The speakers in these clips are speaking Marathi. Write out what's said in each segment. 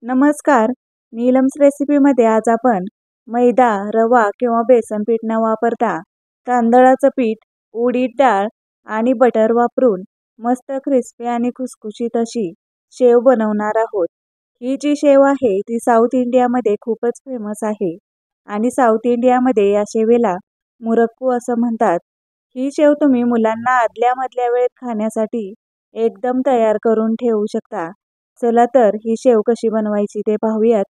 नमस्कार. नीलम्स रेसिपीमध्ये आज आपण मैदा, रवा किंवा बेसन पीठ न वापरता तांदळाचं पीठ, उडीद डाळ आणि बटर वापरून मस्त क्रिस्पी आणि खुसखुशीत अशी शेव बनवणार आहोत. ही जी शेव आहे ती साऊथ इंडियामध्ये खूपच फेमस आहे आणि साऊथ इंडियामध्ये या शेवेला मुरक्कू असं म्हणतात. ही शेव तुम्ही मुलांना आदल्या-मधल्या वेळेत खाण्यासाठी एकदम तयार करून ठेवू शकता. चला तर ही शेव कशी बनवायची ते पाहूयात.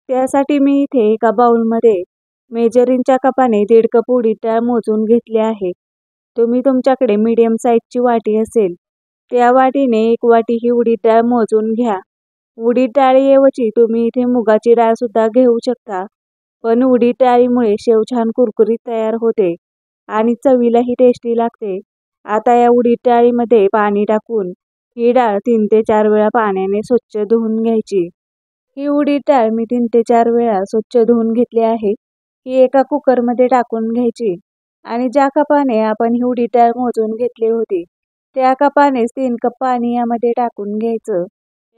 त्यासाठी मी इथे एका बाउलमध्ये मेजरिंगच्या कपाने 1.5 कप उडीद डाळ मोजून घेतली आहे. तुम्ही तुमच्याकडे मीडियम साईजची वाटी असेल त्या वाटीने 1 वाटी ही उडीद डाळ मोजून घ्या. उडीद डाळीऐवजी तुम्ही इथे मुगाची डाळ सुद्धा घेऊ शकता. पण उडीद डाळीमुळे शेव छान कुरकुरीत तयार होते आणि चवीलाही टेस्टी लागते. आता या उडीद डाळीमध्ये पाणी टाकून ही डाळ 3 ते 4 वेळा पाण्याने स्वच्छ धुवून घ्यायची. ही उडीद डाळ मी 3 ते 4 वेळा स्वच्छ धुवून घेतली आहे. ही एका कुकरमध्ये टाकून घ्यायची आणि ज्या कपाने आपण ही उडीद डाळ मोजून घेतली होती त्या कपानेच 3 कप पाणी यामध्ये टाकून घ्यायचं.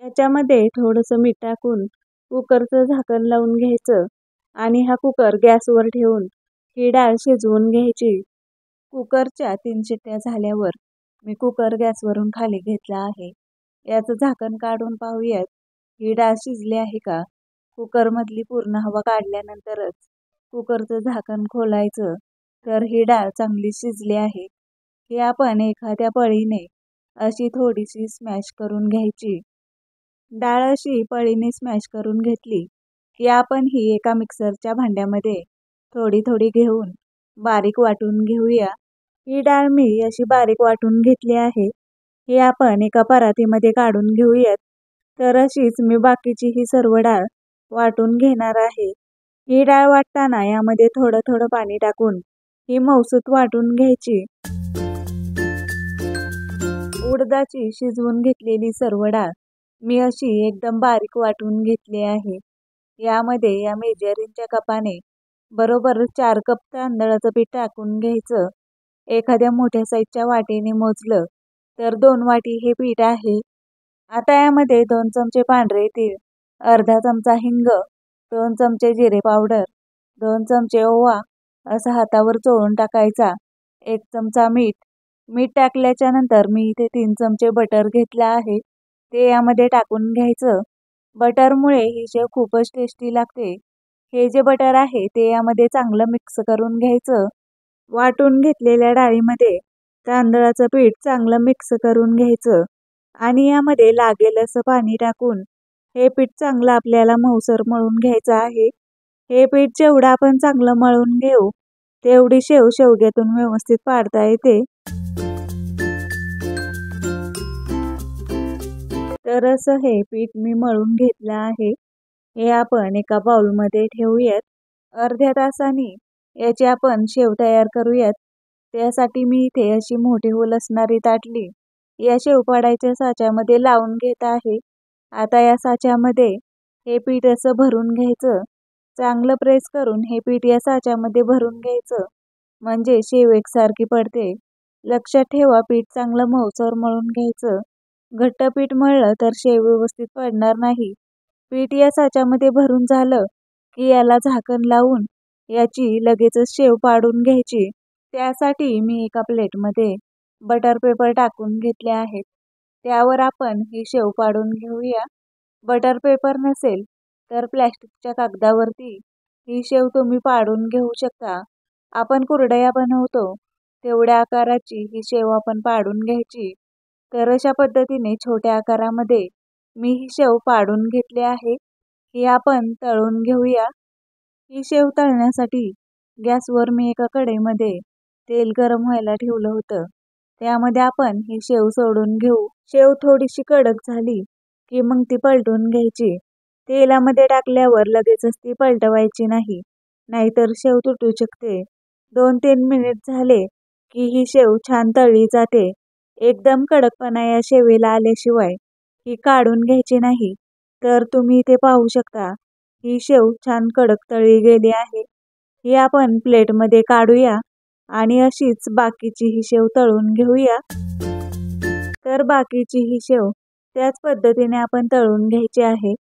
याच्यामध्ये थोडंसं मीठ टाकून कुकरचं झाकण लावून घ्यायचं आणि हा कुकर गॅसवर ठेवून ही डाळ शिजवून घ्यायची. कुकरच्या 3 शिट्ट्या झाल्यावर मी कुकर गॅसवरून खाली घेतला आहे. याचं झाकण काढून पाहूयात ही डाळ शिजली आहे का. कुकरमधली पूर्ण हवा काढल्यानंतरच कुकरचं झाकण खोलायचं. तर ही डाळ चांगली शिजली आहे. ही आपण एखाद्या पळीने अशी थोडीशी स्मॅश करून घ्यायची. डाळ अशी पळीने स्मॅश करून घेतली की आपण ही एका मिक्सरच्या भांड्यामध्ये थोडी थोडी घेऊन बारीक वाटून घेऊया. ही डाळ मी अशी बारीक वाटून घेतली आहे. ही आपण एका परातीमध्ये काढून घेऊयात. तर अशीच मी बाकीची ही सर्व डाळ वाटून घेणार आहे. ही डाळ वाटताना यामध्ये थोडं थोडं पाणी टाकून ही मऊसूत वाटून घ्यायची. उडदाची शिजवून घेतलेली सर्व डाळ मी अशी एकदम बारीक वाटून घेतली आहे. यामध्ये या मेजरिंगच्या कपाने बरोबर 4 कप तांदळाचं पीठ टाकून घ्यायचं. एखाद्या मोठ्या साईजच्या वाटीने मोजलं तर 2 वाटी हे पीठ आहे. आता यामध्ये 2 चमचे पांढरे तीळ, अर्धा चमचा हिंग, 2 चमचे जिरे पावडर, 2 चमचे ओवा असा हातावर चोळून टाकायचा. 1 चमचा मीठ टाकल्याच्या नंतर मी इथे 3 चमचे बटर घेतलं आहे. ते यामध्ये टाकून घ्यायचं. बटरमुळे ही शेव खूपच टेस्टी लागते. हे जे बटर आहे ते यामध्ये चांगलं मिक्स करून घ्यायचं. वाटून घेतलेल्या डाळीमध्ये तांदळाचं पीठ चांगलं मिक्स करून घ्यायचं आणि यामध्ये लागेल असं पाणी टाकून हे पीठ चांगलं आपल्याला मऊसर मळून घ्यायचं आहे. हे पीठ जेवढं आपण चांगलं मळून घेऊ तेवढी शेव शेवग्यातून व्यवस्थित पाडता येते. तर असं हे पीठ मी मळून घेतलं आहे. हे आपण एका बाउलमध्ये ठेवूयात. अर्ध्या तासाने याची आपण शेव तयार करूयात. त्यासाठी मी इथे अशी मोठी होल असणारी ताटली या शेव पाडायच्या साच्यामध्ये लावून घेत आहे. आता या साच्यामध्ये हे पीठ असं भरून घ्यायचं. चांगलं प्रेस करून हे पीठ या साच्यामध्ये भरून घ्यायचं म्हणजे शेव एकसारखी पडते. लक्षात ठेवा पीठ चांगलं मऊसर मळून घ्यायचं. घट्ट पीठ मळलं तर शेव व्यवस्थित पडणार नाही. पीठ या साच्यामध्ये भरून झालं की याला झाकण लावून याची लगेचच शेव पाडून घ्यायची. त्यासाठी मी एका प्लेटमध्ये बटर पेपर टाकून घेतले आहेत. त्यावर आपण ही शेव पाडून घेऊया. बटर पेपर नसेल तर प्लॅस्टिकच्या कागदावरती ही शेव तुम्ही पाडून घेऊ शकता. आपण कुरडया बनवतो तेवढ्या आकाराची ही शेव आपण पाडून घ्यायची. तर अशा पद्धतीने छोट्या आकारामध्ये मी ही शेव पाडून घेतली आहे. ही आपण तळून घेऊया. ही शेव तळण्यासाठी गॅसवर मी एका कढईमध्ये तेल गरम व्हायला ठेवलं होतं. त्यामध्ये आपण ही शेव सोडून घेऊ. शेव थोडीशी कडक झाली की मग ती पलटून घ्यायची. तेलामध्ये टाकल्यावर लगेचच ती पलटवायची नाही, नाहीतर शेव तुटू शकते. 2-3 मिनिट झाले की ही शेव छान तळली जाते. एकदम कडकपणा या शेवेला आल्याशिवाय ही काढून घ्यायची नाही. तर तुम्ही इथे पाहू शकता ही शेव छान कडक तळली गेली आहे. ही आपण प्लेटमध्ये काढूया आणि अशीच बाकीची ही शेव तळून घेऊया. तर बाकीची ही शेव त्याच पद्धतीने आपण तळून घ्यायची आहे.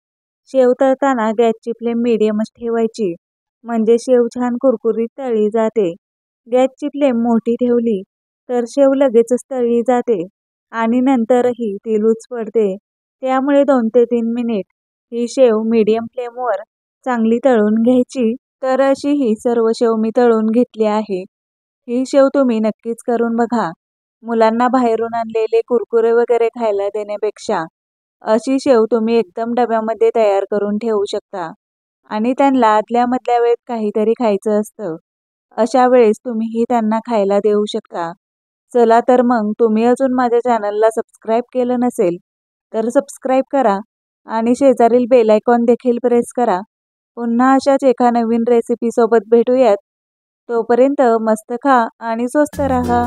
शेव तळताना गॅसची फ्लेम मीडियमच ठेवायची, म्हणजे शेव छान कुरकुरीत तळली जाते. गॅसची फ्लेम मोठी ठेवली तर शेव लगेचच तळली जाते आणि नंतरही ती लूज पडते. त्यामुळे 2 ते 3 मिनिट ही शेव मीडियम फ्लेमवर चांगली तळून घ्यायची. तर अशी ही सर्व शेव मी तळून घेतली आहे. ही शेव तुम्ही नक्कीच करून बघा. मुलांना बाहेरून आणलेले कुरकुरे वगैरे खायला देण्यापेक्षा अशी शेव तुम्ही एकदम डब्यामध्ये तयार करून ठेवू शकता आणि त्यांना आदल्या-मधल्या वेळेत काहीतरी खायचं असतं. अशा वेळेस तुम्हीही त्यांना खायला देऊ शकता. चला तर मग तुम्ही अजून माझ्या चॅनलला सबस्क्राईब केलं नसेल तर सबस्क्राईब करा आणि शेजारील बेल आयकॉन देखील प्रेस करा. पुन्हा अशाच एका नवीन रेसिपीसोबत भेटूयात. तोपर्यंत मस्त खा आणि स्वस्त राहा.